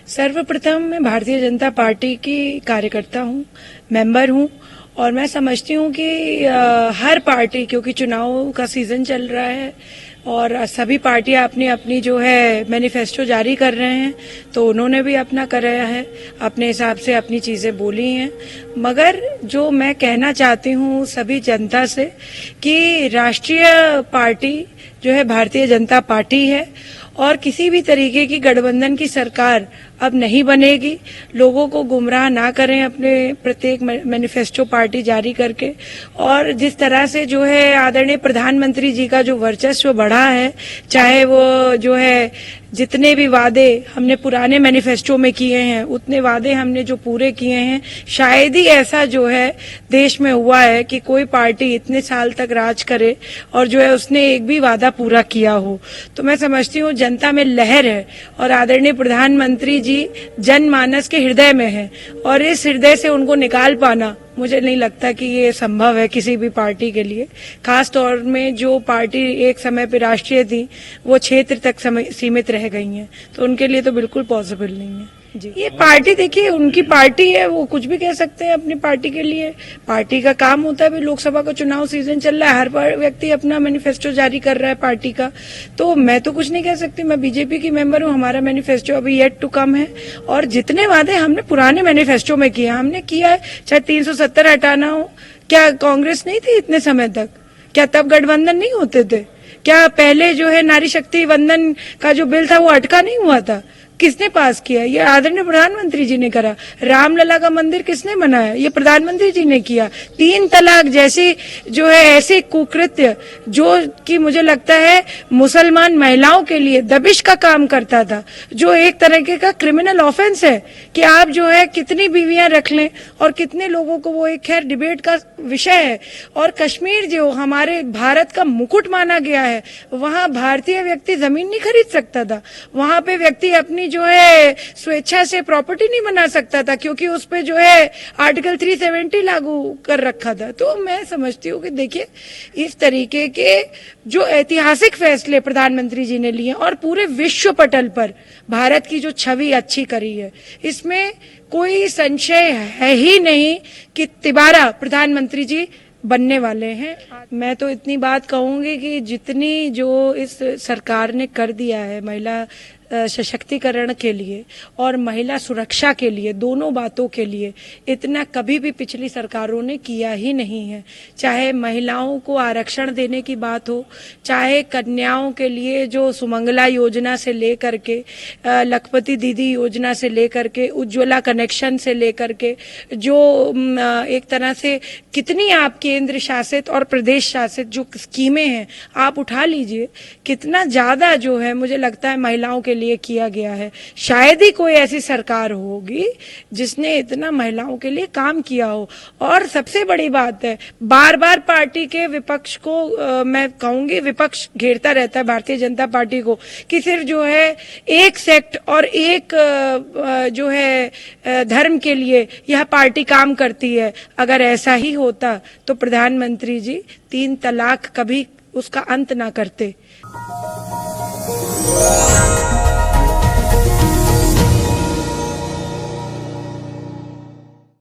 सर्वप्रथम मैं भारतीय जनता पार्टी की कार्यकर्ता हूँ, मेंबर हूँ और मैं समझती हूँ कि हर पार्टी, क्योंकि चुनाव का सीजन चल रहा है और सभी पार्टियां अपनी अपनी जो है मैनिफेस्टो जारी कर रहे हैं, तो उन्होंने भी अपना कराया है, अपने हिसाब से अपनी चीजें बोली हैं। मगर जो मैं कहना चाहती हूँ सभी जनता से कि राष्ट्रीय पार्टी जो है भारतीय जनता पार्टी है और किसी भी तरीके की गठबंधन की सरकार अब नहीं बनेगी। लोगों को गुमराह ना करें अपने प्रत्येक मैनिफेस्टो पार्टी जारी करके। और जिस तरह से जो है आदरणीय प्रधानमंत्री जी का जो वर्चस्व बढ़ा है, चाहे वो जो है जितने भी वादे हमने पुराने मैनिफेस्टो में किए हैं उतने वादे हमने जो पूरे किए हैं, शायद ही ऐसा जो है देश में हुआ है कि कोई पार्टी इतने साल तक राज करे और जो है उसने एक भी वादा पूरा किया हो। तो मैं समझती हूँ जनता में लहर है और आदरणीय प्रधानमंत्री जी जनमानस के हृदय में है और इस हृदय से उनको निकाल पाना मुझे नहीं लगता कि ये संभव है किसी भी पार्टी के लिए। खास तौर में जो पार्टी एक समय पे राष्ट्रीय थी वो क्षेत्र तक सीमित रह गई हैं, तो उनके लिए तो बिल्कुल पॉसिबल नहीं है। जी, ये पार्टी देखिए उनकी पार्टी है, वो कुछ भी कह सकते हैं अपनी पार्टी के लिए। पार्टी का काम होता है, भी लोकसभा का चुनाव सीजन चल रहा है, हर व्यक्ति अपना मैनिफेस्टो जारी कर रहा है पार्टी का, तो मैं तो कुछ नहीं कह सकती। मैं बीजेपी की मेंबर हूँ, हमारा मैनिफेस्टो अभी येट टू कम है और जितने वादे हमने पुराने मैनिफेस्टो में किए हमने किया है, चाहे 370 हटाना हो। क्या कांग्रेस नहीं थी इतने समय तक? क्या तब गठबंधन नहीं होते थे? क्या पहले जो है नारी शक्ति वंदन का जो बिल था वो अटका नहीं हुआ था? किसने पास किया? ये आदरणीय प्रधानमंत्री जी ने करा। रामलला का मंदिर किसने बनाया? ये प्रधानमंत्री जी ने किया। 3 तलाक जैसी जो है ऐसे कुकृत्य जो कि मुझे लगता है मुसलमान महिलाओं के लिए दबिश का काम करता था, जो एक तरीके का क्रिमिनल ऑफेंस है कि आप जो है कितनी बीवियां रख लें और कितने लोगों को, वो एक खैर डिबेट का विषय है। और कश्मीर जो हमारे भारत का मुकुट माना गया है, वहां भारतीय व्यक्ति जमीन नहीं खरीद सकता था, वहां पे व्यक्ति अपनी जो है स्वेच्छा से प्रॉपर्टी नहीं बना सकता था क्योंकि उस पे जो है आर्टिकल 370 लागू कर रखा था। तो मैं समझती हूँ कि देखिए इस तरीके के जो ऐतिहासिक फैसले प्रधानमंत्री जी ने लिए और पूरे विश्व पटल पर भारत की जो छवि अच्छी करी है, इसमें कोई संशय है ही नहीं कि तिबारा प्रधानमंत्री जी बनने वाले हैं। मैं तो इतनी बात कहूंगी कि जितनी जो इस सरकार ने कर दिया है महिला सशक्तिकरण के लिए और महिला सुरक्षा के लिए, दोनों बातों के लिए, इतना कभी भी पिछली सरकारों ने किया ही नहीं है। चाहे महिलाओं को आरक्षण देने की बात हो, चाहे कन्याओं के लिए जो सुमंगला योजना से लेकर के लखपति दीदी योजना से लेकर के उज्ज्वला कनेक्शन से लेकर के जो एक तरह से कितनी आप केंद्र शासित और प्रदेश शासित जो स्कीमें हैं आप उठा लीजिए, कितना ज्यादा जो है मुझे लगता है महिलाओं के लिए किया गया है। शायद ही कोई ऐसी सरकार होगी जिसने इतना महिलाओं के लिए काम किया हो। और सबसे बड़ी बात है, बार बार पार्टी के विपक्ष को मैं कहूंगी, विपक्ष घेरता रहता है भारतीय जनता पार्टी को कि सिर्फ जो है एक सेक्ट और एक जो है धर्म के लिए यह पार्टी काम करती है। अगर ऐसा ही होता तो प्रधानमंत्री जी 3 तलाक कभी उसका अंत ना करते।